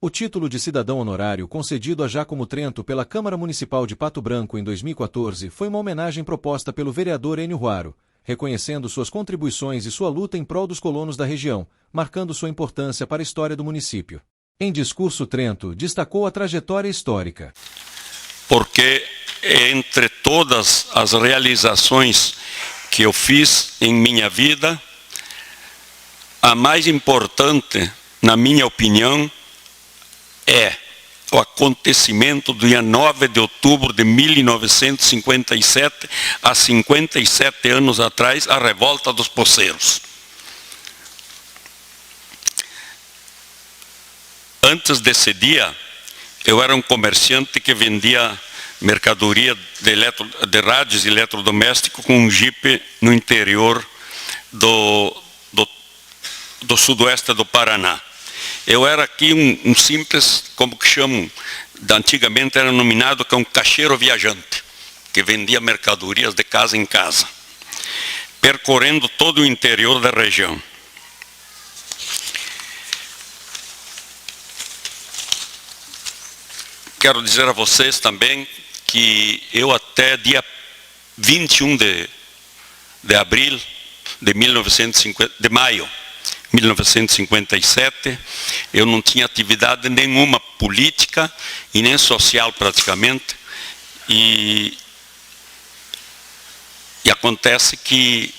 O título de cidadão honorário concedido a Jácomo Trento pela Câmara Municipal de Pato Branco em 2014 foi uma homenagem proposta pelo vereador Enio Ruaro, reconhecendo suas contribuições e sua luta em prol dos colonos da região, marcando sua importância para a história do município. Em discurso, Trento destacou a trajetória histórica. Porque entre todas as realizações que eu fiz em minha vida, a mais importante, na minha opinião, é o acontecimento do dia 9 de outubro de 1957, há 57 anos atrás, a revolta dos poceiros. Antes desse dia, eu era um comerciante que vendia mercadoria de rádios e eletrodomésticos com um jipe no interior do sudoeste do Paraná. Eu era aqui um simples, como que chamam, antigamente era nominado como caixeiro viajante, que vendia mercadorias de casa em casa, percorrendo todo o interior da região. Quero dizer a vocês também que eu até dia 21 de abril de maio 1957, eu não tinha atividade nenhuma política e nem social praticamente, e acontece que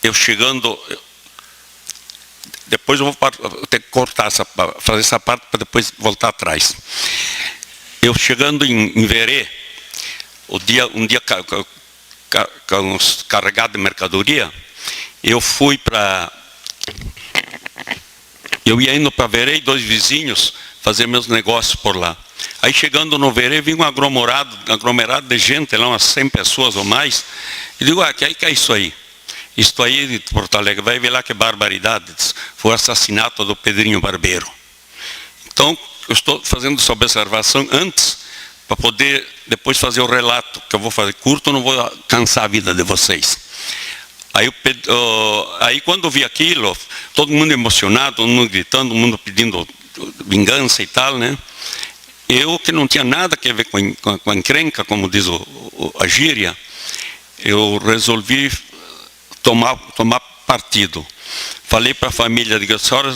eu chegando, depois eu vou ter que cortar fazer essa parte para depois voltar atrás. Eu chegando em Verê, um dia carregado de mercadoria, eu ia indo para Verê e dois vizinhos fazer meus negócios por lá. Aí chegando no Verê, vi um aglomerado de gente, lá umas 100 pessoas ou mais, e digo, que é isso aí? Isto aí de Porto Alegre, vai ver lá que barbaridade, foi o assassinato do Pedrinho Barbeiro. Então, eu estou fazendo essa observação antes, para poder depois fazer o relato, que eu vou fazer curto, não vou cansar a vida de vocês. Aí quando eu vi aquilo, todo mundo emocionado, todo mundo gritando, todo mundo pedindo vingança e tal, né? Eu, que não tinha nada a ver com a encrenca, como diz a gíria, eu resolvi tomar partido. Falei para a família, digo, a senhora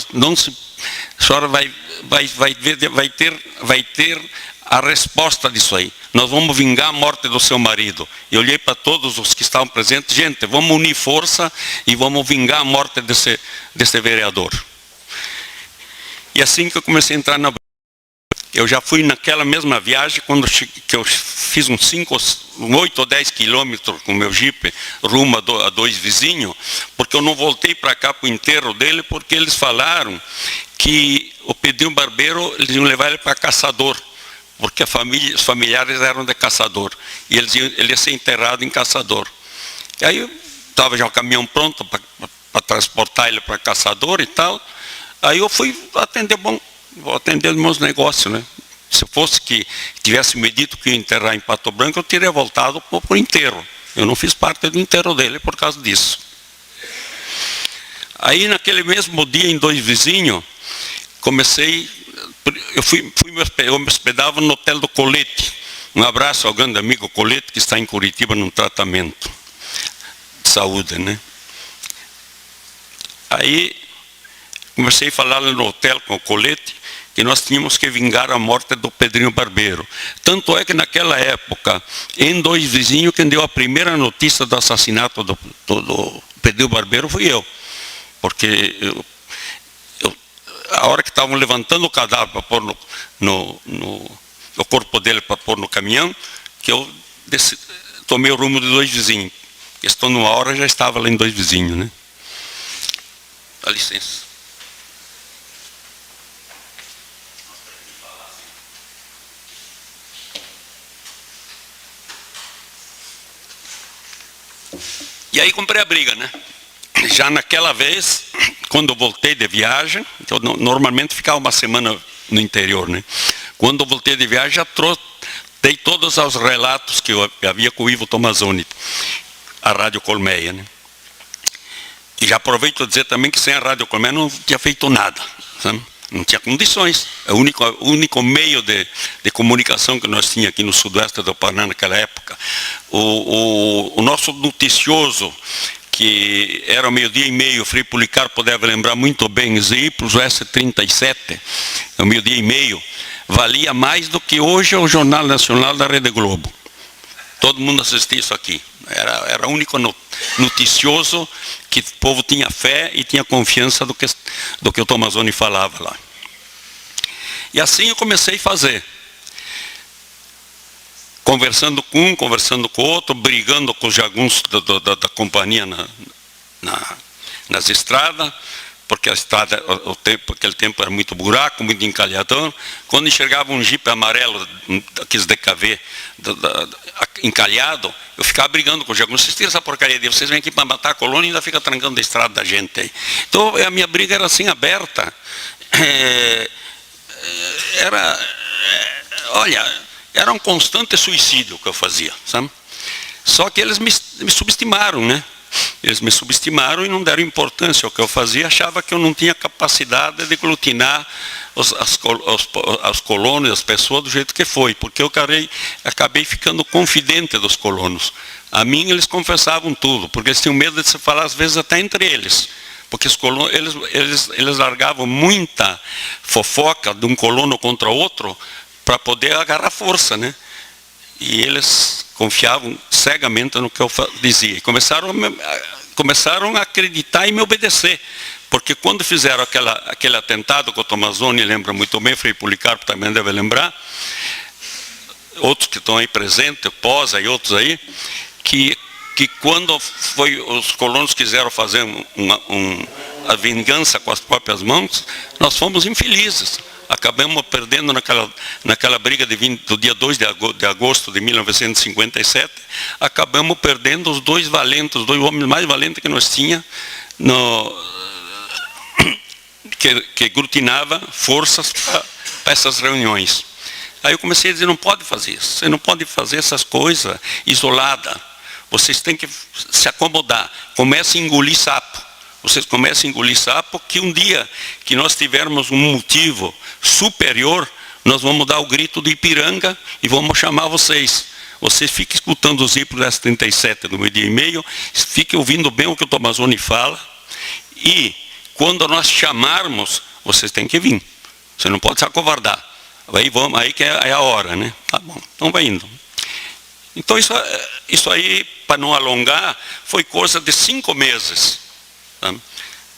vai ter a resposta disso aí. Nós vamos vingar a morte do seu marido. Eu olhei para todos os que estavam presentes, gente, vamos unir força e vamos vingar a morte desse vereador. E assim que eu comecei a entrar na... Eu já fui naquela mesma viagem, que eu fiz uns 8 ou 10 quilômetros com o meu jipe, rumo a dois vizinhos, porque eu não voltei para cá para o enterro dele, porque eles falaram que o Pedrinho Barbeiro, eles iam levar ele para Caçador, porque os familiares eram de Caçador, e ele ia ser enterrado em Caçador. E aí estava já o caminhão pronto para transportar ele para Caçador e tal. Aí eu fui atender, vou atender meus negócios, né? Se fosse que tivesse me dito que ia enterrar em Pato Branco, eu teria voltado para o enterro. Eu não fiz parte do enterro dele por causa disso. Aí naquele mesmo dia, em dois vizinhos, eu me hospedava no Hotel do Colete. Um abraço ao grande amigo Colete, que está em Curitiba num tratamento de saúde, né? Aí comecei a falar no hotel com o Colete que nós tínhamos que vingar a morte do Pedrinho Barbeiro. Tanto é que naquela época, em dois vizinhos, quem deu a primeira notícia do assassinato do Pedrinho Barbeiro fui eu. Porque a hora que estavam levantando o cadáver para pôr o corpo dele para pôr no caminhão, que eu tomei o rumo de dois vizinhos. Estou numa hora, já estava lá em dois vizinhos, né? Dá licença. E aí comprei a briga, né? Já naquela vez, quando eu voltei de viagem, eu normalmente ficava uma semana no interior, né? Quando eu voltei de viagem, já dei todos os relatos que eu havia com o Ivo Tomazoni, a Rádio Colmeia, né? E já aproveito a dizer também que sem a Rádio Colmeia não tinha feito nada, sabe? não tinha condições. O único meio de comunicação que nós tínhamos aqui no sudoeste do Paraná naquela época, o nosso noticioso, que era ao 12h30, Frei Policarpo deve lembrar muito bem, Zipros S37, ao 12h30, valia mais do que hoje o Jornal Nacional da Rede Globo. Todo mundo assistia isso aqui. Era o único noticioso que o povo tinha fé e tinha confiança do que o Tomazoni falava lá. E assim eu comecei a fazer. Conversando com um, conversando com o outro, brigando com os jagunços da companhia nas estradas, porque a estrada, aquele tempo era muito buraco, muito encalhadão. Quando enxergava um jipe amarelo, aqueles DKV, encalhado, eu ficava brigando com o jagunço. Vocês tiram essa porcaria de vocês vêm aqui para matar a colônia e ainda fica trancando a estrada da gente aí. Então a minha briga era assim, aberta. Era um constante suicídio que eu fazia, sabe? Só que eles me subestimaram, né? Eles me subestimaram e não deram importância ao que eu fazia, achava que eu não tinha capacidade de aglutinar os colonos, as pessoas do jeito que foi, porque eu acabei ficando confidente dos colonos. A mim eles confessavam tudo, porque eles tinham medo de se falar às vezes até entre eles. Porque os colonos, eles largavam muita fofoca de um colono contra outro para poder agarrar força, né? E eles confiavam cegamente no que eu dizia. E começaram a acreditar e me obedecer. Porque quando fizeram aquele atentado com o Tomazoni, lembra muito bem, Frei Policarpo também deve lembrar, outros que estão aí presentes, Posa e outros aí, que quando os colonos quiseram fazer a vingança com as próprias mãos, nós fomos infelizes. Acabamos perdendo naquela briga do dia 2 de agosto de 1957, acabamos perdendo os dois homens mais valentes que nós tínhamos, que aglutinava forças para essas reuniões. Aí eu comecei a dizer, não pode fazer isso, você não pode fazer essas coisas isolada, vocês têm que se acomodar, comece a engolir sapo. Vocês começam a engolir sapo, que um dia que nós tivermos um motivo superior, nós vamos dar o grito do Ipiranga e vamos chamar vocês. Vocês fiquem escutando os Zipros S37 no 12h30, fiquem ouvindo bem o que o Tomazoni fala, e quando nós chamarmos, vocês têm que vir. Você não pode se acovardar. Aí que é a hora, né? Tá bom, então vai indo. Então isso aí, para não alongar, foi coisa de 5 meses.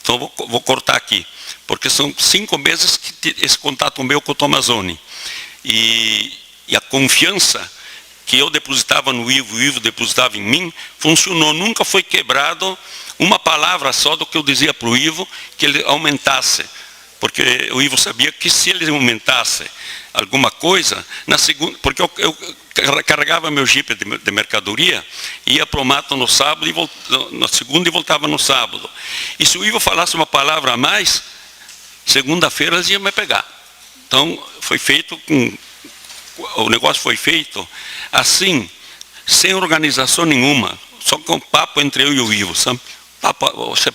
Então vou cortar aqui, porque são 5 meses que esse contato meu com o Tomazoni. E a confiança que eu depositava no Ivo, o Ivo depositava em mim, funcionou. Nunca foi quebrado uma palavra só do que eu dizia para o Ivo, que ele aumentasse. Porque o Ivo sabia que se ele aumentasse alguma coisa, porque eu carregava meu jipe de mercadoria, ia para o mato no sábado, na segunda e voltava no sábado. E se o Ivo falasse uma palavra a mais, segunda-feira eles iam me pegar. Então o negócio foi feito assim, sem organização nenhuma, só com papo entre eu e o Ivo, sabe?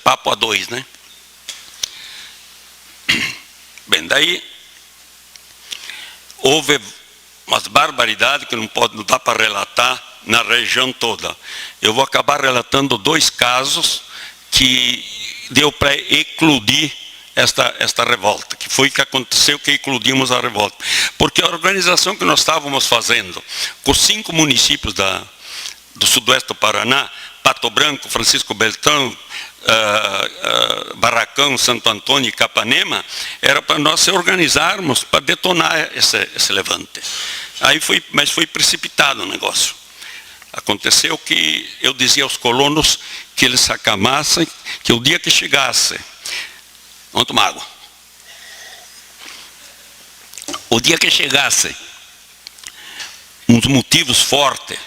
Papo a dois, né? Bem, daí houve umas barbaridades que não dá para relatar na região toda. Eu vou acabar relatando 2 casos que deu para eclodir esta revolta, que foi que aconteceu que eclodimos a revolta. Porque a organização que nós estávamos fazendo com 5 municípios do sudoeste do Paraná, Pato Branco, Francisco Beltrão, Barracão, Santo Antônio e Capanema, era para nós se organizarmos para detonar esse levante. Mas foi precipitado o negócio. Aconteceu que eu dizia aos colonos que eles se acalmassem, que o dia que chegasse, vamos tomar água. O dia que chegasse uns motivos fortes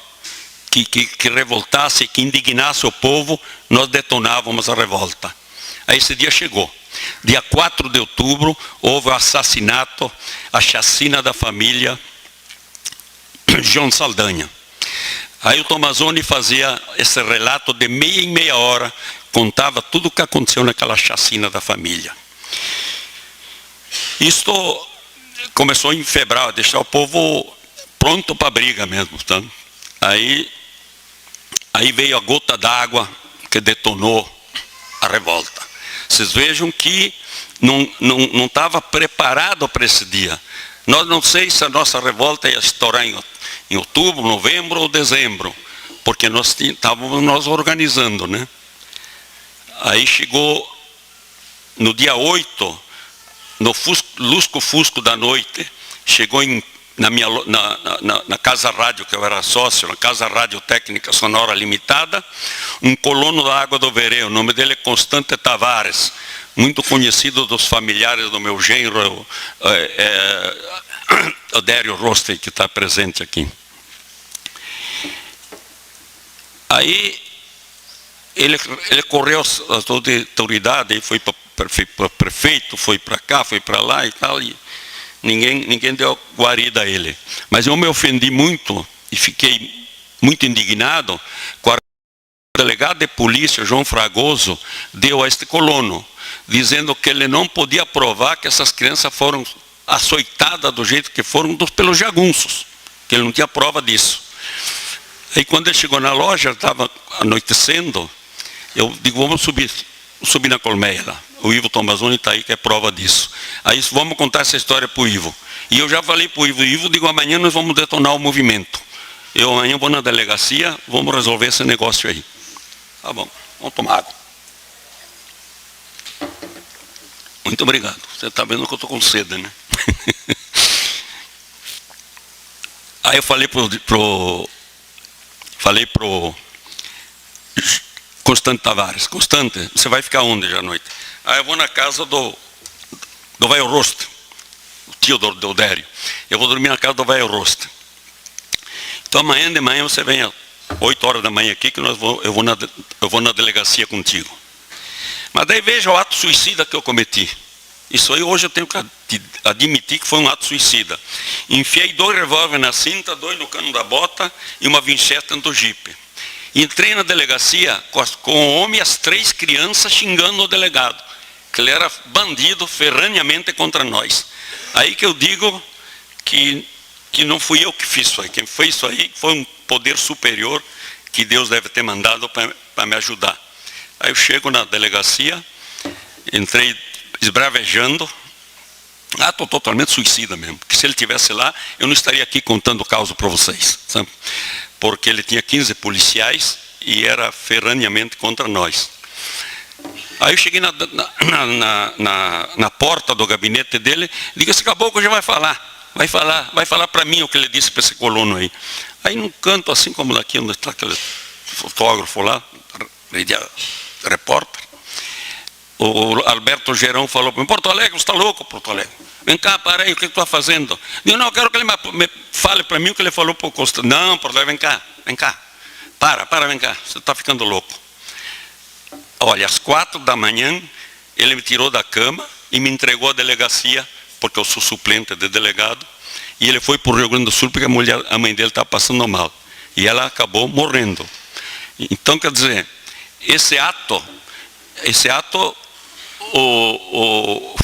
que revoltasse, que indignasse o povo, nós detonávamos a revolta. Aí esse dia chegou. Dia 4 de outubro, houve o assassinato, a chacina da família João Saldanha. Aí o Tomazoni fazia esse relato de meia em meia hora, contava tudo o que aconteceu naquela chacina da família. Isto começou em fevereiro, a deixar o povo pronto para a briga mesmo. Tá? Aí veio a gota d'água que detonou a revolta. Vocês vejam que não estava preparado para esse dia. Nós não sei se a nossa revolta ia estourar em outubro, novembro ou dezembro, porque nós estávamos organizando, né? Aí chegou no dia 8, no lusco-fusco da noite, chegou na Casa Rádio, que eu era sócio, na Casa Rádio Técnica Sonora Limitada, um colono da Água do Verê, o nome dele é Constante Tavares, muito conhecido dos familiares do meu genro, Odério Roste, que está presente aqui. Aí ele correu as autoridades, foi para prefeito, foi para cá, foi para lá e tal, e ninguém deu guarida a ele. Mas eu me ofendi muito e fiquei muito indignado com a delegado de polícia, João Fragoso, deu a este colono, dizendo que ele não podia provar que essas crianças foram açoitadas do jeito que foram pelos jagunços, que ele não tinha prova disso. Aí quando ele chegou na loja, estava anoitecendo, eu digo, vamos subir na colmeia lá. O Ivo Tomazoni está aí, que é prova disso. Aí vamos contar essa história para o Ivo. E eu já falei para o Ivo, digo, amanhã nós vamos detonar o movimento. Eu amanhã vou na delegacia, vamos resolver esse negócio aí. Tá bom, vamos tomar água. Muito obrigado. Você está vendo que eu estou com sede, né? Aí eu falei pro Constante Tavares, Constante, você vai ficar onde já à noite? Aí eu vou na casa do Velho Rosto, o tio do Odério. Eu vou dormir na casa do Velho Rosto. Então amanhã de manhã você vem às 8 horas da manhã aqui, que eu vou na delegacia contigo. Mas daí veja o ato suicida que eu cometi. Isso aí hoje eu tenho que admitir que foi um ato suicida. Enfiei 2 revólveres na cinta, 2 no cano da bota e uma Winchester do jipe. Entrei na delegacia com o homem e as 3 crianças xingando o delegado, que ele era bandido ferranhamente contra nós. Aí que eu digo que não fui eu que fiz isso aí. Quem fez isso aí foi um poder superior que Deus deve ter mandado para me ajudar. Aí eu chego na delegacia, entrei esbravejando, ato totalmente suicida mesmo, porque se ele estivesse lá, eu não estaria aqui contando o caso para vocês, sabe? Porque ele tinha 15 policiais e era ferranhamente contra nós. Aí eu cheguei na porta do gabinete dele, digo, esse caboclo já vai falar para mim o que ele disse para esse colono aí. Aí num canto assim como daqui, onde está aquele fotógrafo lá, repórter, o Alberto Gerão falou para mim, Porto Alegre, você está louco, Porto Alegre? Vem cá, para aí, o que tu está fazendo? Eu não, eu quero que ele me fale para mim o que ele falou para o Costa. Não, Porto Alegre, vem cá. Vem cá, você está ficando louco. Olha, às 4 da manhã, ele me tirou da cama e me entregou à delegacia, porque eu sou suplente de delegado, e ele foi para o Rio Grande do Sul, porque a mãe dele estava passando mal. E ela acabou morrendo. Então, quer dizer, esse ato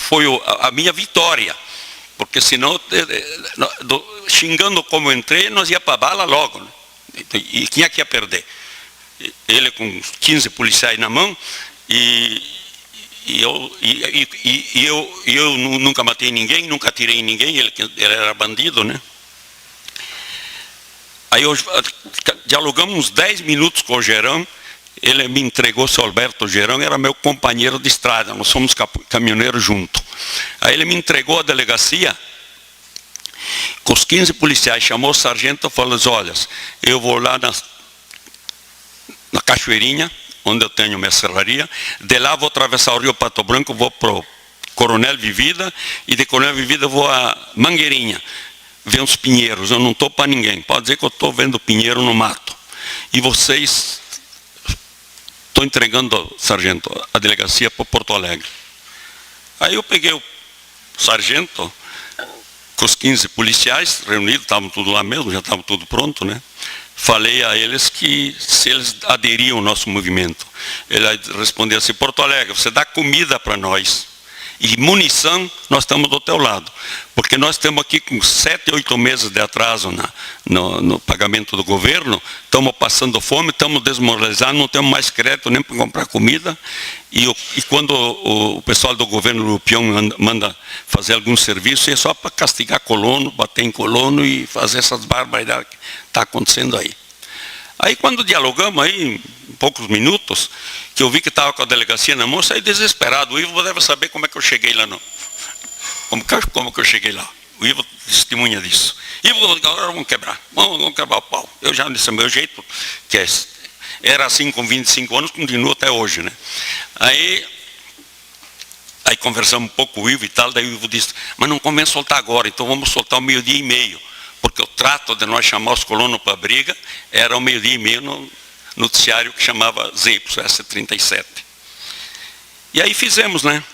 foi a minha vitória, porque senão, xingando como entrei, nós ia para a bala logo, né? E quem é que ia perder? Ele com 15 policiais na mão, e eu nunca matei ninguém, nunca atirei em ninguém, ele era bandido, né? Aí dialogamos uns 10 minutos com o Gerão. Ele me entregou, o seu Alberto Gerão, era meu companheiro de estrada, nós somos caminhoneiros juntos. Aí ele me entregou a delegacia, com os 15 policiais, chamou o sargento e falou, olha, eu vou lá na Cachoeirinha, onde eu tenho minha serraria, de lá vou atravessar o Rio Pato Branco, vou para o Coronel Vivida, e de Coronel Vivida vou a Mangueirinha, ver uns pinheiros, eu não estou para ninguém, pode dizer que eu estou vendo pinheiro no mato. E vocês... Estou entregando, sargento, a delegacia para Porto Alegre. Aí eu peguei o sargento com os 15 policiais reunidos, estavam tudo lá mesmo, já estava tudo pronto, né? Falei a eles que se eles aderiam ao nosso movimento. Ele respondeu assim, Porto Alegre, você dá comida para nós E munição, nós estamos do teu lado. Porque nós estamos aqui com 7, 8 meses de atraso no pagamento do governo, estamos passando fome, estamos desmoralizados, não temos mais crédito nem para comprar comida. E quando o pessoal do governo Lupião manda fazer algum serviço, é só para castigar colono, bater em colono e fazer essas barbaridades que está acontecendo aí. Aí quando dialogamos aí, em poucos minutos, que eu vi que estava com a delegacia na mão, saí desesperado. O Ivo deve saber como é que eu cheguei lá. Não. Como que eu cheguei lá? O Ivo testemunha disso. Ivo, agora vamos quebrar. Vamos quebrar o pau. Eu já disse, meu jeito, que era assim com 25 anos, continua até hoje, né? Aí conversamos um pouco com o Ivo e tal, daí o Ivo disse, mas não convém soltar agora, então vamos soltar o 12:30. Porque o trato de nós chamar os colonos para a briga era o 12:30 no noticiário que chamava ZYS37. E aí fizemos, né?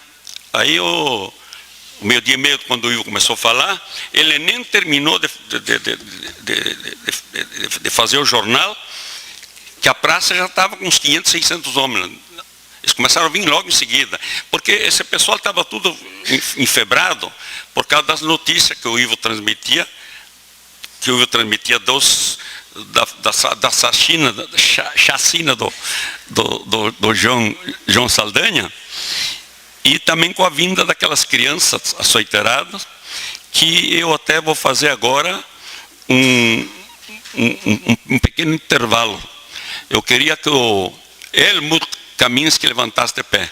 Aí o 12:30, quando o Ivo começou a falar, ele nem terminou de fazer o jornal, que a praça já estava com uns 500, 600 homens. Eles começaram a vir logo em seguida, porque esse pessoal estava tudo enfebrado por causa das notícias que o Ivo transmitia, da chacina do João Saldanha, e também com a vinda daquelas crianças açoiteradas, que eu até vou fazer agora um pequeno intervalo. Eu queria que o Helmut Kaminski levantasse de pé.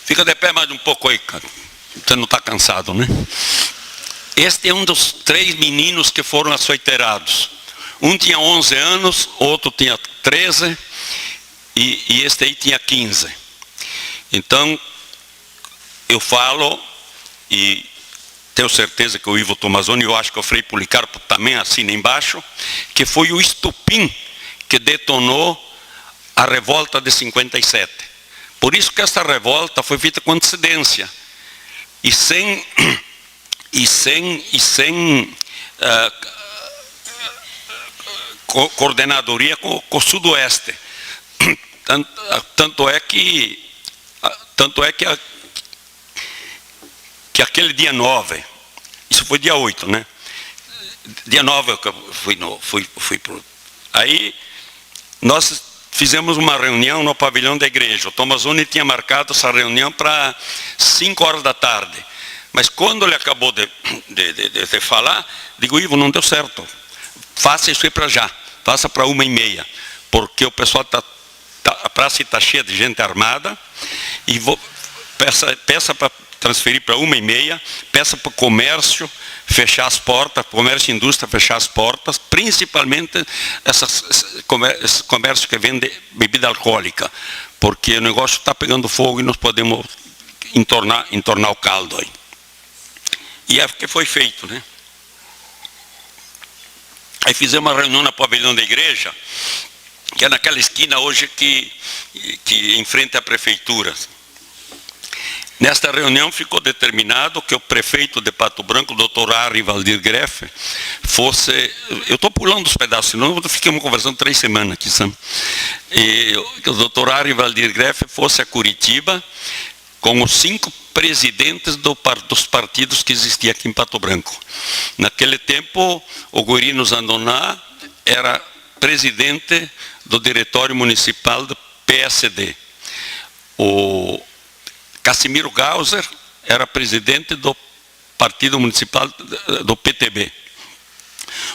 Fica de pé mais um pouco aí, cara. Você não está cansado, né? Este é um dos 3 meninos que foram açoiterados. Um tinha 11 anos, outro tinha 13 e este aí tinha 15. Então, eu falo, e tenho certeza que o Ivo Tomazoni, eu acho que o Frei Policarpo também assina embaixo, que foi o estupim que detonou a revolta de 57. Por isso que essa revolta foi feita com antecedência e sem coordenadoria com o Sudoeste. Tanto é que aquele dia 9, isso foi dia 8, né? Dia 9 eu fui pro... Aí nós fizemos uma reunião no pavilhão da igreja. O Tomazoni tinha marcado essa reunião para 5 horas da tarde. Mas quando ele acabou de falar, digo, Ivo, não deu certo. Faça isso aí para já. Faça para 1:30. Porque o pessoal a praça está cheia de gente armada. E peça para transferir para 1:30. Peça para o comércio fechar as portas, comércio e indústria fechar as portas, principalmente esse comércio que vende bebida alcoólica, porque o negócio está pegando fogo e nós podemos entornar o caldo aí. E é o que foi feito, né? Aí fizemos uma reunião no pavilhão da igreja, que é naquela esquina hoje que em frente à prefeitura. Nesta reunião ficou determinado que o prefeito de Pato Branco, o doutor Ari Valdir Greff, fosse... Eu estou pulando os pedaços, senão ficamos conversando 3 semanas aqui, sabe? E o doutor Ari Valdir Greff fosse a Curitiba com os 5 presidentes dos partidos que existiam aqui em Pato Branco. Naquele tempo, o Guirino Zandoná era presidente do diretório municipal do PSD. O Casimiro Gauser era presidente do partido municipal do PTB.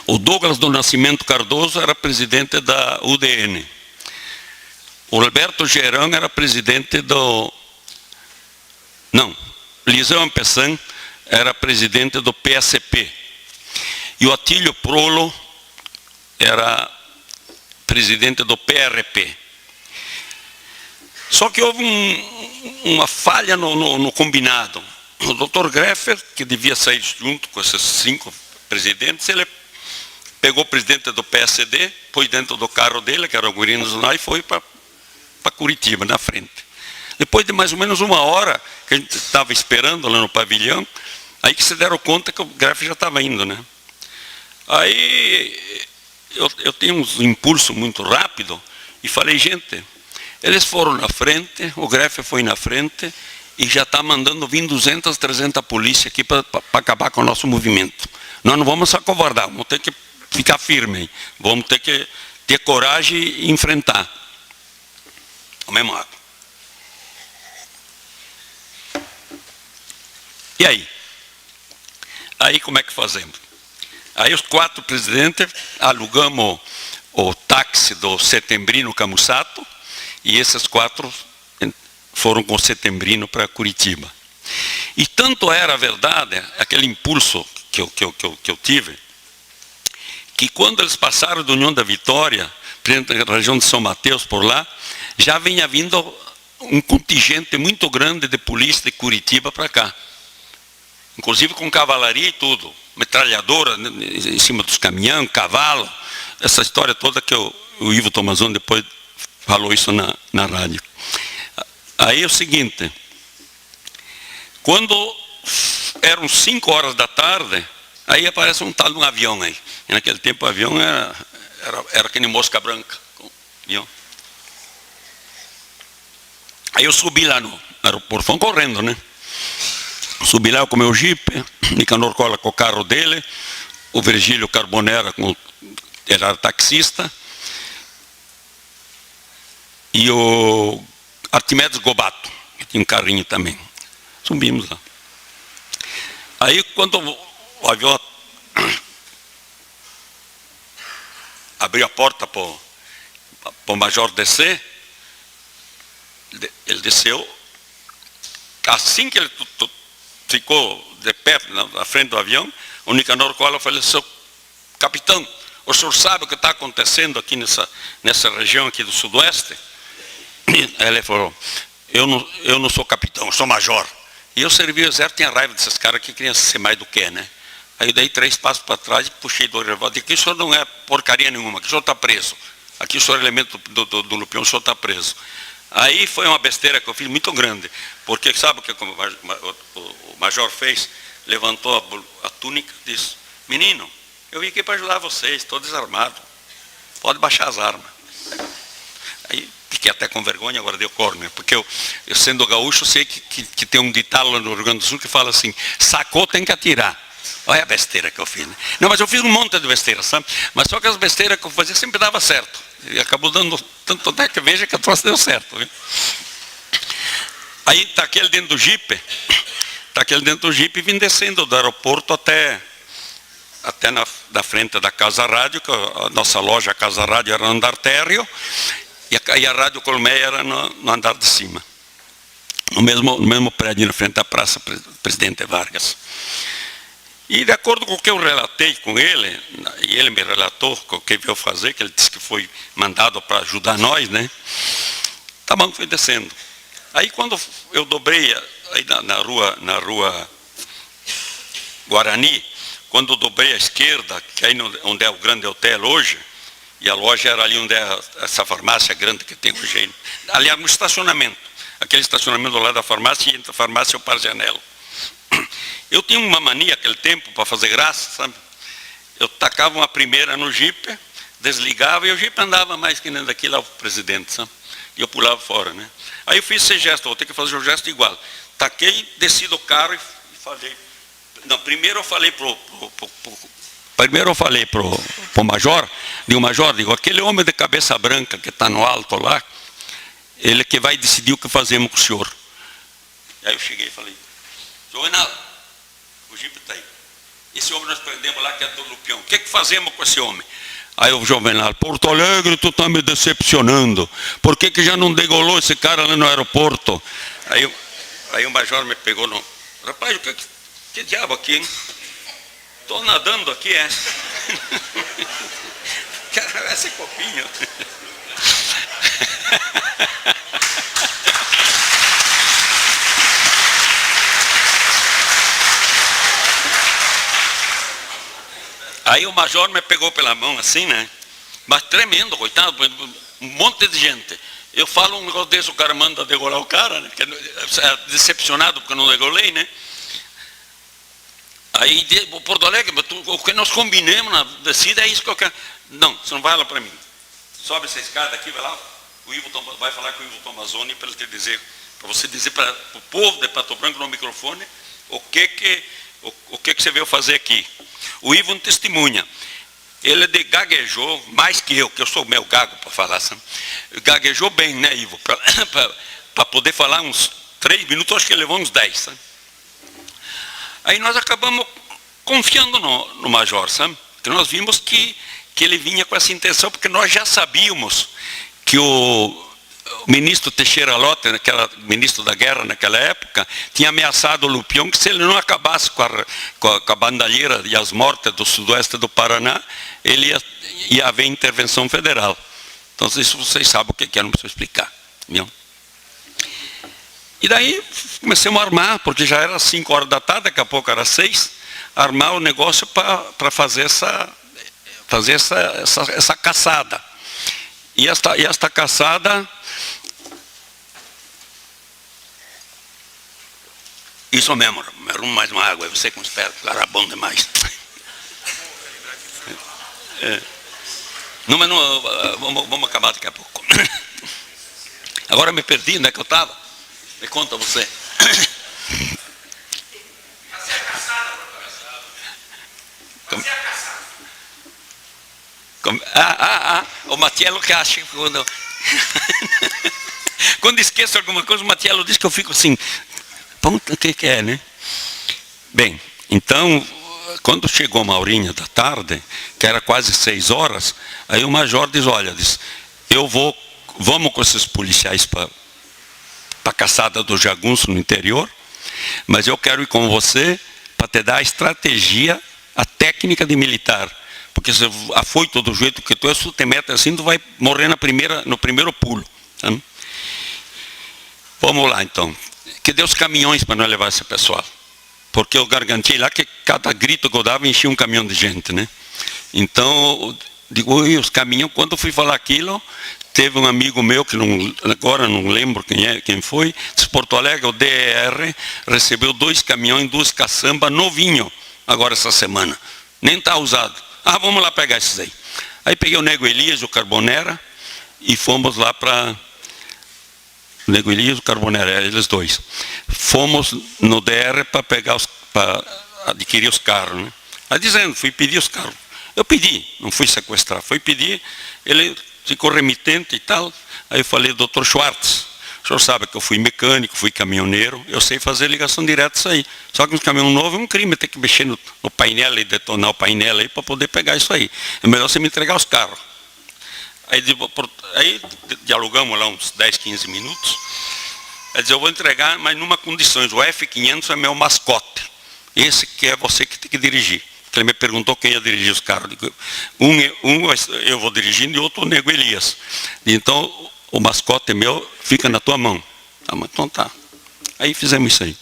O Douglas do Nascimento Cardoso era presidente da UDN. O Alberto Gerão era presidente do... Não, Lisão Ampessan era presidente do PSP. E o Atílio Prolo era presidente do PRP. Só que houve uma falha no combinado. O doutor Greffer, que devia sair junto com esses 5 presidentes, ele pegou o presidente do PSD, pôs dentro do carro dele, que era o Guirino Zandoná, e foi para Curitiba, na frente. Depois de mais ou menos 1 hora, que a gente estava esperando lá no pavilhão, aí que se deram conta que o Greffer já estava indo, né? Aí eu tenho um impulso muito rápido e falei, gente, eles foram na frente, o Grefe foi na frente e já está mandando vir 200, 300 polícias aqui para acabar com o nosso movimento. Nós não vamos se acovardar, vamos ter que ficar firme, vamos ter que ter coragem e enfrentar. O mesmo água. E aí? Aí como é que fazemos? Aí os 4 presidentes alugamos o táxi do Setembrino Camussato e esses 4 foram com o Setembrino para Curitiba. E tanto era a verdade, aquele impulso que eu tive, que quando eles passaram da União da Vitória, na região de São Mateus, por lá, já vinha vindo um contingente muito grande de polícia de Curitiba para cá. Inclusive com cavalaria e tudo, metralhadora em cima dos caminhões, cavalo, essa história toda que o Ivo Tomazoni depois falou isso na rádio. Aí é o seguinte, quando eram 5 horas da tarde, aí aparece um tal de um avião aí. E naquele tempo o avião era que nem mosca branca. Avião. Aí eu subi lá no aeroporto, fomos correndo, né? Subi lá com o meu Jeep, Nicanor Cola com o carro dele, o Virgílio Carbonera era taxista, e o Arquimedes Gobato, que tinha um carrinho também. Subimos lá. Aí quando o avião abriu a porta para o major descer, ele desceu, assim que ele ficou de pé na frente do avião, o Nicanor Cola falou, seu capitão, o senhor sabe o que está acontecendo aqui nessa região aqui do sudoeste? Aí ele falou, eu não sou capitão, eu sou major. E eu servi o exército, tinha raiva desses caras que queriam ser mais do que, né? Aí eu dei 3 passos para trás e puxei do revólver. Aqui o senhor não é porcaria nenhuma, aqui o senhor está preso. Aqui o senhor é elemento do Lupião, o senhor está preso. Aí foi uma besteira que eu fiz muito grande, porque sabe o que o major fez? Levantou a túnica e disse, menino, eu vim aqui para ajudar vocês, estou desarmado, pode baixar as armas. Aí fiquei até com vergonha, agora deu corno, né? Porque eu sendo gaúcho, sei que tem um ditado lá no Rio Grande do Sul que fala assim, sacou tem que atirar. Olha a besteira que eu fiz, né? Não, mas eu fiz um monte de besteira, sabe? Mas só que as besteiras que eu fazia sempre dava certo. E acabou dando tanto até que veja que a troça deu certo. Viu? Aí está aquele dentro do Jeep, e vim descendo do aeroporto até na frente da Casa Rádio, que a nossa loja, a Casa Rádio, era no andar térreo, e a Rádio Colmeia era no andar de cima. No mesmo prédio, na frente da Praça Presidente Vargas. E de acordo com o que eu relatei com ele, e ele me relatou o que veio fazer, que ele disse que foi mandado para ajudar nós, né? Tá bom, fui descendo. Aí quando eu dobrei aí na rua Guarani, quando eu dobrei à esquerda, que é aí onde é o grande hotel hoje, e a loja era ali onde é essa farmácia grande que tem hoje aí. Aliás, no estacionamento. Aquele estacionamento do lado da farmácia, e entre a farmácia e o Parzianello. Eu tinha uma mania naquele tempo, para fazer graça, sabe? Eu tacava uma primeira no Jeep, desligava e o Jeep andava mais que nem daqui lá o presidente, sabe? E eu pulava fora, né? Aí eu fiz esse gesto, vou ter que fazer o gesto igual. Taquei, desci do carro e falei. Não, primeiro eu falei pro major, digo, aquele homem de cabeça branca que está no alto lá, ele que vai decidir o que fazemos com o senhor. Aí eu cheguei e falei, senhor Reinaldo, o Jeep está aí. Esse homem nós prendemos lá que é do Lupião. O que fazemos com esse homem? Aí o Juvenal, Porto Alegre, tu está me decepcionando. Por que já não degolou esse cara lá no aeroporto? Aí o major me pegou no... Rapaz, que diabo aqui, hein? Estou nadando aqui, é? Cara, esse copinho. Aí o major me pegou pela mão assim, né? Mas tremendo, coitado, um monte de gente. Eu falo um negócio desse, o cara manda degolar o cara, né? É decepcionado porque eu não degolei, né? Aí, Porto Alegre, o que nós combinamos na descida é isso que eu quero. Não, você não vai lá para mim. Sobe essa escada aqui, vai lá. O Ivo vai falar com o Ivo Tomazoni para ele te dizer, para você dizer para o povo de Pato Branco no microfone o que você veio fazer aqui. O Ivo não testemunha. Ele gaguejou mais que eu sou meio gago para falar. Sabe? Gaguejou bem, né, Ivo? Para poder falar uns 3 minutos, acho que ele levou uns 10. Sabe? Aí nós acabamos confiando no Major, sabe? Porque nós vimos que ele vinha com essa intenção, porque nós já sabíamos que o ministro Teixeira Lota, ministro da guerra naquela época, tinha ameaçado o Lupião que se ele não acabasse com a bandalheira e as mortes do sudoeste do Paraná, ele ia haver intervenção federal. Então isso vocês sabem o que é, não preciso explicar. Viu? E daí comecemos a armar, porque já era 5 horas da tarde, daqui a pouco era 6, armar o negócio para fazer essa caçada. E esta caçada, isso mesmo, mais uma água, você com os pés, era bom demais. Não, mas não, vamos acabar daqui a pouco. Agora me perdi, onde é que eu estava? Me conta você. O Matiello que acha que quando esqueço alguma coisa, o Matiello diz que eu fico assim, o que é, né? Bem, então, quando chegou a Maurinha da tarde, que era quase 6 horas, aí o Major diz, olha, vamos com esses policiais para a caçada do jagunço no interior, mas eu quero ir com você para te dar a estratégia, a técnica de militar. Porque se afoito do jeito que tu é, se tu te mete assim, tu vai morrer no primeiro pulo. Tá? Vamos lá então. Que dê os caminhões para não levar esse pessoal. Porque eu garantei lá que cada grito que eu dava enchia um caminhão de gente, né? Então, digo, os caminhões, quando eu fui falar aquilo, teve um amigo meu, que agora não lembro quem foi, de Porto Alegre, o DER, recebeu 2 caminhões, 2 caçambas, novinho, agora essa semana. Nem está usado. Vamos lá pegar esses aí. Aí peguei o Nego Elias e o Carbonera e fomos lá para... O Nego Elias e o Carbonera, eles 2. Fomos no DR para adquirir os carros. Né? Aí dizendo, fui pedir os carros. Eu pedi, não fui sequestrar, fui pedir, ele ficou remitente e tal. Aí eu falei, doutor Schwartz, o senhor sabe que eu fui mecânico, fui caminhoneiro, eu sei fazer ligação direta isso aí. Só que um caminhão novo é um crime, tem que mexer no painel e detonar o painel aí para poder pegar isso aí. É melhor você me entregar os carros. Aí dialogamos lá uns 10, 15 minutos. Ele disse, eu vou entregar, mas numa condição, o F500 é meu mascote. Esse que é você que tem que dirigir. Ele me perguntou quem ia dirigir os carros. Um eu vou dirigindo e outro o Nego Elias. Então, o mascote meu fica na tua mão. Então tá. Aí fizemos isso aí.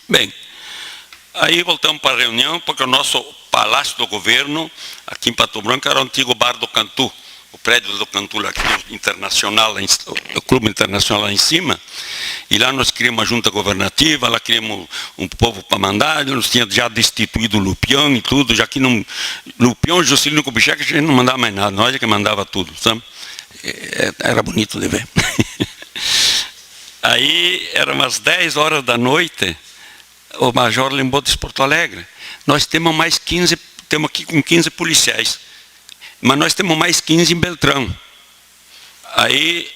Bem, aí voltamos para a reunião, porque o nosso palácio do governo, aqui em Pato Branco, era o antigo bar do Cantu. O prédio do Cantu, aqui internacional, o clube internacional lá em cima. E lá nós criamos uma junta governativa, lá criamos um povo para mandar, nós tínhamos já destituído o Lupião e tudo, já que não... Lupião e Juscelino Kubitschek, a gente não mandava mais nada, nós é que mandava tudo, sabe? Era bonito de ver. Aí, eram umas 10 horas da noite, o Major lembrou de Porto Alegre. Nós temos mais 15, temos aqui com 15 policiais, mas nós temos mais 15 em Beltrão. Aí,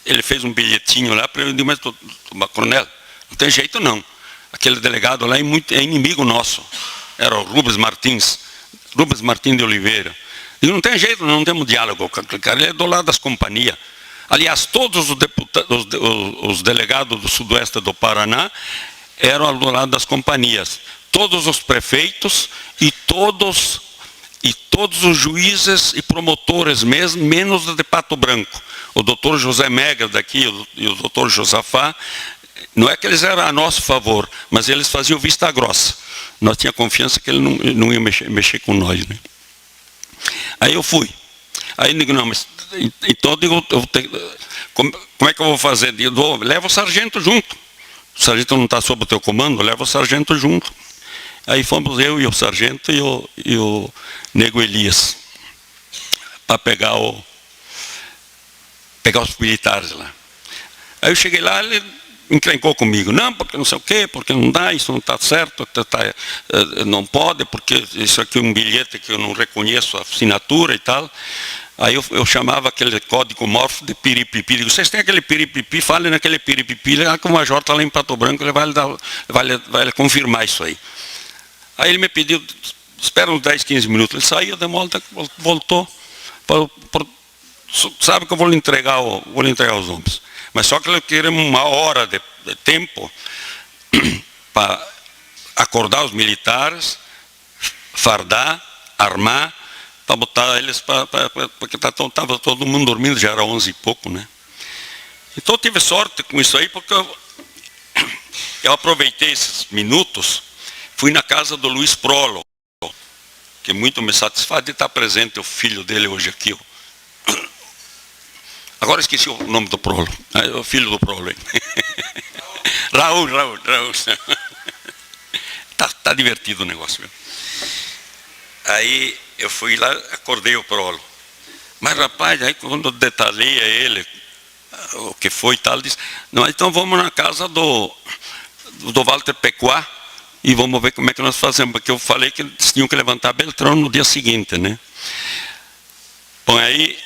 ele fez um bilhetinho lá para eu dizer, mas coronel, não tem jeito não. Aquele delegado lá é inimigo nosso. Era o Rubens Martins de Oliveira. E não tem jeito, não temos diálogo com aquele cara, ele é do lado das companhias. Aliás, todos os delegados do sudoeste do Paraná eram do lado das companhias. Todos os prefeitos e todos os juízes e promotores mesmo, menos de Pato Branco. O doutor José Megra daqui e o doutor Josafá, não é que eles eram a nosso favor, mas eles faziam vista grossa. Nós tínhamos confiança que ele não ia mexer com nós, né? Aí eu fui. Aí eu digo, não, mas então eu digo, como é que eu vou fazer? Leva o sargento junto. O sargento não está sob o teu comando, leva o sargento junto. Aí fomos eu e o sargento e o nego Elias para pegar os militares lá. Aí eu cheguei lá, ele encrencou comigo. Não, porque não sei o quê, porque não dá, isso não está certo, não pode, porque isso aqui é um bilhete que eu não reconheço a assinatura e tal. Aí eu chamava aquele código morfo de piripipi. Digo, vocês têm aquele piripipi, falem naquele piripipi, lá que o major está lá em Pato Branco, ele vai confirmar isso aí. Aí ele me pediu, espera uns 10, 15 minutos. Ele saiu, deu uma volta, voltou. Sabe que eu vou lhe entregar os homens. Mas só que ele queria uma hora de tempo para acordar os militares, fardar, armar, para botar eles, porque estava todo mundo dormindo, já era 11 e pouco, né? Então eu tive sorte com isso aí, porque eu aproveitei esses minutos, fui na casa do Luiz Prolo, que muito me satisfaz de estar presente, o filho dele hoje aqui. Agora esqueci o nome do Prolo, o filho do Prolo. Raul. Tá divertido o negócio, viu? Aí eu fui lá, acordei o Prolo. Mas rapaz, aí quando eu detalhei a ele o que foi e tal, disse, não, então vamos na casa do Walter Pecuá e vamos ver como é que nós fazemos, porque eu falei que eles tinham que levantar Beltrão no dia seguinte, né? Bom, aí,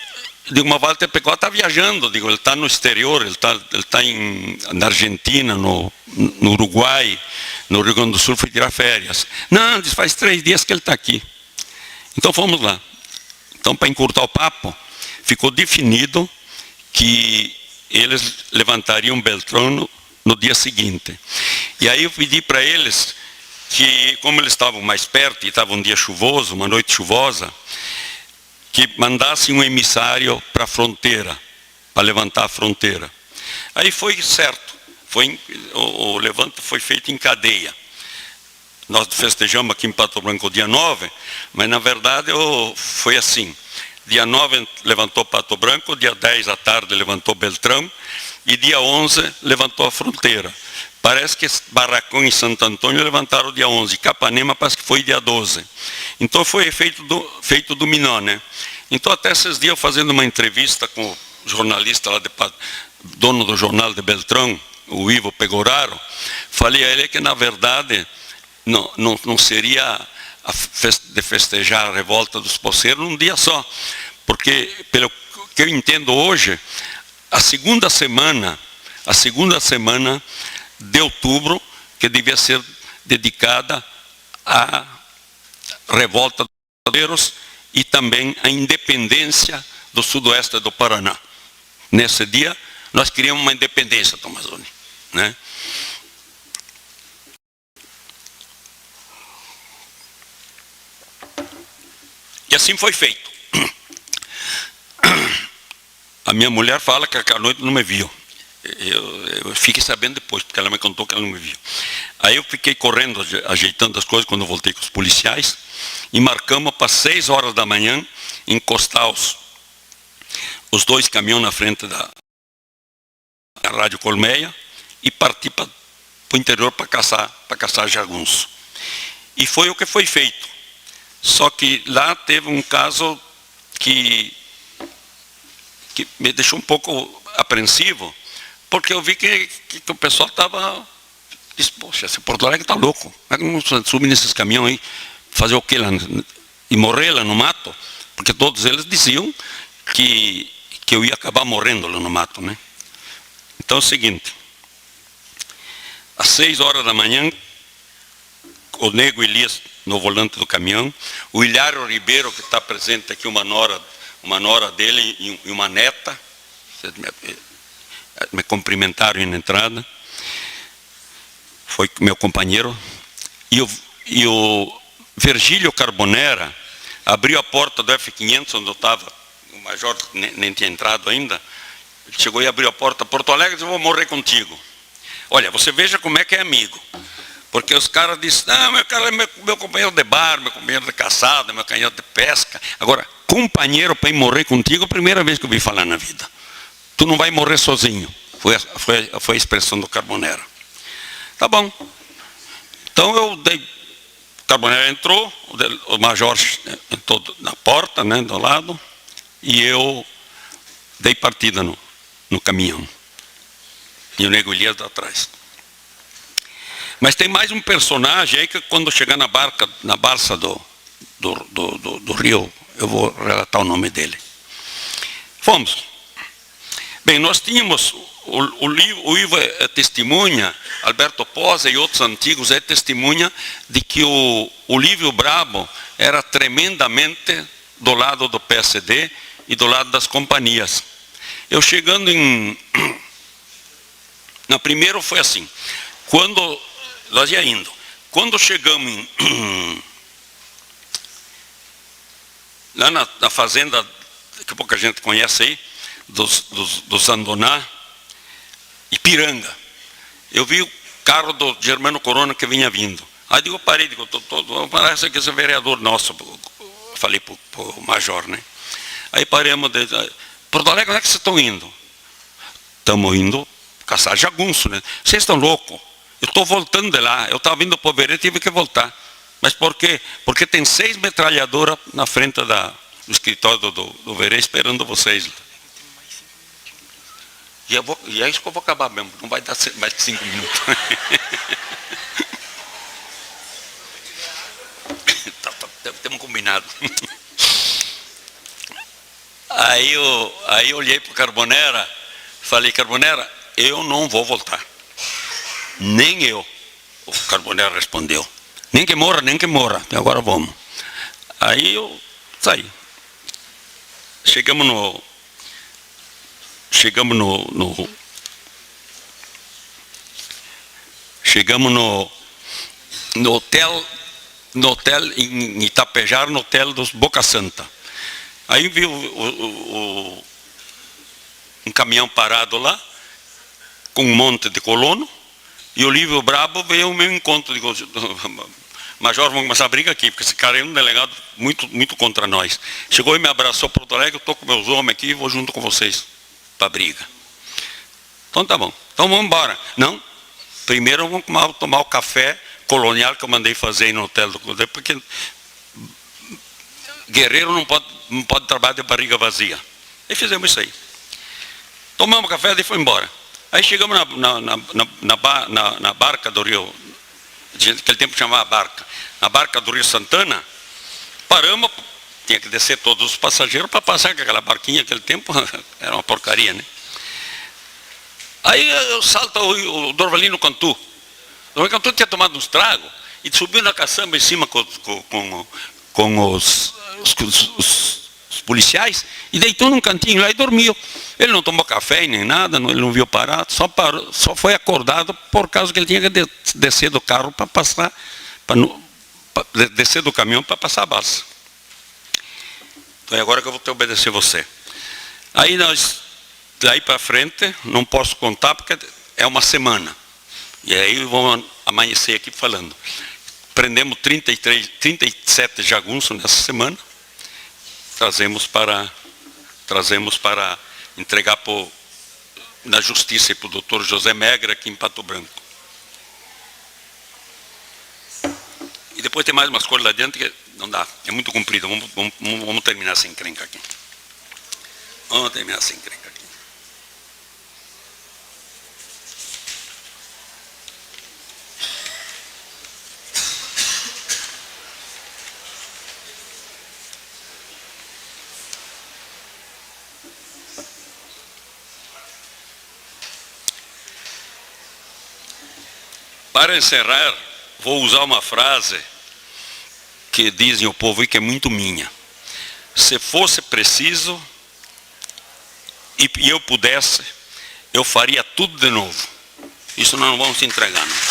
digo, mas Walter Pecuá está viajando, digo, ele está no exterior, ele está na Argentina, no Uruguai, no Rio Grande do Sul, foi tirar férias. Não, diz, faz 3 dias que ele está aqui. Então fomos lá. Então, para encurtar o papo, ficou definido que eles levantariam Beltrão no dia seguinte. E aí eu pedi para eles que, como eles estavam mais perto, e estava um dia chuvoso, uma noite chuvosa, que mandassem um emissário para a fronteira, para levantar a fronteira. Aí foi certo, o levante foi feito em cadeia. Nós festejamos aqui em Pato Branco o dia 9, mas na verdade foi assim. Dia 9 levantou Pato Branco, dia 10 à tarde levantou Beltrão, e dia 11 levantou a fronteira. Parece que Barracão e Santo Antônio levantaram dia 11, Capanema parece que foi dia 12. Então foi feito dominó, né? Então até esses dias eu fazendo uma entrevista com o jornalista lá, dono do jornal de Beltrão, o Ivo Pegoraro, falei a ele que na verdade não seria de festejar a revolta dos poceiros num dia só, porque pelo que eu entendo hoje, a segunda semana de outubro, que devia ser dedicada à revolta dos poceiros e também à independência do sudoeste do Paraná. Nesse dia, nós queríamos uma independência, Tomazoni, né? E assim foi feito. A minha mulher fala que aquela noite não me viu. Eu fiquei sabendo depois, porque ela me contou que ela não me viu. Aí eu fiquei correndo, ajeitando as coisas quando eu voltei com os policiais, e marcamos para 6 horas da manhã encostar os 2 caminhões na frente da Rádio Colmeia e partir para o interior para caçar jagunço. E foi o que foi feito. Só que lá teve um caso que me deixou um pouco apreensivo, porque eu vi que o pessoal estava... Disse, poxa, esse Porto Alegre está louco. Como é que não subir nesses caminhões aí, fazer o quê lá? E morrer lá no mato? Porque todos eles diziam que eu ia acabar morrendo lá no mato, né? Então é o seguinte, às 6 horas da manhã, o nego Elias no volante do caminhão, o Hilário Ribeiro, que está presente aqui, uma nora dele e uma neta, me cumprimentaram na entrada, foi meu companheiro, e o Virgílio Carbonera abriu a porta do F500, onde eu estava, o major nem tinha entrado ainda, ele chegou e abriu a porta, Porto Alegre, eu vou morrer contigo. Olha, você veja como é que é amigo. Porque os caras dizem, meu cara é meu companheiro de bar, meu companheiro de caçada, meu companheiro de pesca. Agora, companheiro para ir morrer contigo, é a primeira vez que eu vi falar na vida. Tu não vai morrer sozinho. Foi a expressão do Carbonera. Tá bom. Então eu Carbonera entrou, o major entrou na porta, né, do lado, e eu dei partida no caminhão. E o Nego Elias atrás. Mas tem mais um personagem aí que quando chegar na balsa do rio, eu vou relatar o nome dele. Fomos. Bem, nós tínhamos, o Ivo é testemunha, Alberto Posa e outros antigos é testemunha de que o Lívio Brabo era tremendamente do lado do PSD e do lado das companhias. Eu chegando na primeira foi assim, quando nós ia indo, quando chegamos lá na fazenda, que pouca gente conhece aí, dos Andoná, Ipiranga, eu vi o carro do Germano Corona que vinha vindo. Aí eu parei, digo, parece que esse é vereador nosso, falei para o major, né? Aí paramos, Porto Alegre, onde é que vocês estão indo? Estamos indo caçar jagunço, né? Vocês estão loucos? Eu estou voltando de lá, eu estava vindo para o Verê, tive que voltar. Mas por quê? Porque tem 6 metralhadoras na frente do escritório do Verê esperando vocês. E é isso que eu vou acabar mesmo, não vai dar mais de 5 minutos. Temos combinado. Aí eu olhei para o Carbonera, falei, Carbonera, eu não vou voltar. Nem eu. O Carbonera respondeu. Nem que morra, agora vamos. Aí eu saí. Chegamos no hotel em Itapejar, no hotel dos Boca Santa. Aí vi um caminhão parado lá, com um monte de colono, e o Lívio Brabo veio ao meu encontro. Digo, Major, vamos começar a briga aqui, porque esse cara é um delegado muito contra nós. Chegou e me abraçou para Porto Alegre, eu estou com meus homens aqui e vou junto com vocês para a briga. Então tá bom, então vamos embora. Não, primeiro vamos tomar o café colonial que eu mandei fazer aí no hotel do Cruzeiro, porque guerreiro não pode trabalhar de barriga vazia. E fizemos isso aí. Tomamos café e foi embora. Aí chegamos na barca do Rio, naquele tempo chamava barca, na barca do Rio Santana, paramos, tinha que descer todos os passageiros para passar com aquela barquinha, naquele tempo era uma porcaria, né? Aí salta o Dorvalino Cantu. O Dorvalino Cantu tinha tomado uns tragos e subiu na caçamba em cima com os policiais e deitou num cantinho lá e dormiu. Ele não tomou café nem nada, ele não viu parar, só foi acordado por causa que ele tinha que descer do carro para passar, descer do caminhão para passar a balsa. Então é agora que eu vou ter que obedecer você. Aí daí para frente, não posso contar porque é uma semana. E aí vamos amanhecer aqui falando. Prendemos 37 jagunços nessa semana. Trazemos para entregar na justiça para o doutor José Megra aqui em Pato Branco. E depois tem mais umas coisas lá dentro que não dá, é muito comprido. Vamos terminar essa encrenca aqui. Vamos terminar essa encrenca aqui. Para encerrar, vou usar uma frase que dizem o povo e que é muito minha. Se fosse preciso e eu pudesse, eu faria tudo de novo. Isso nós não vamos se entregar, não.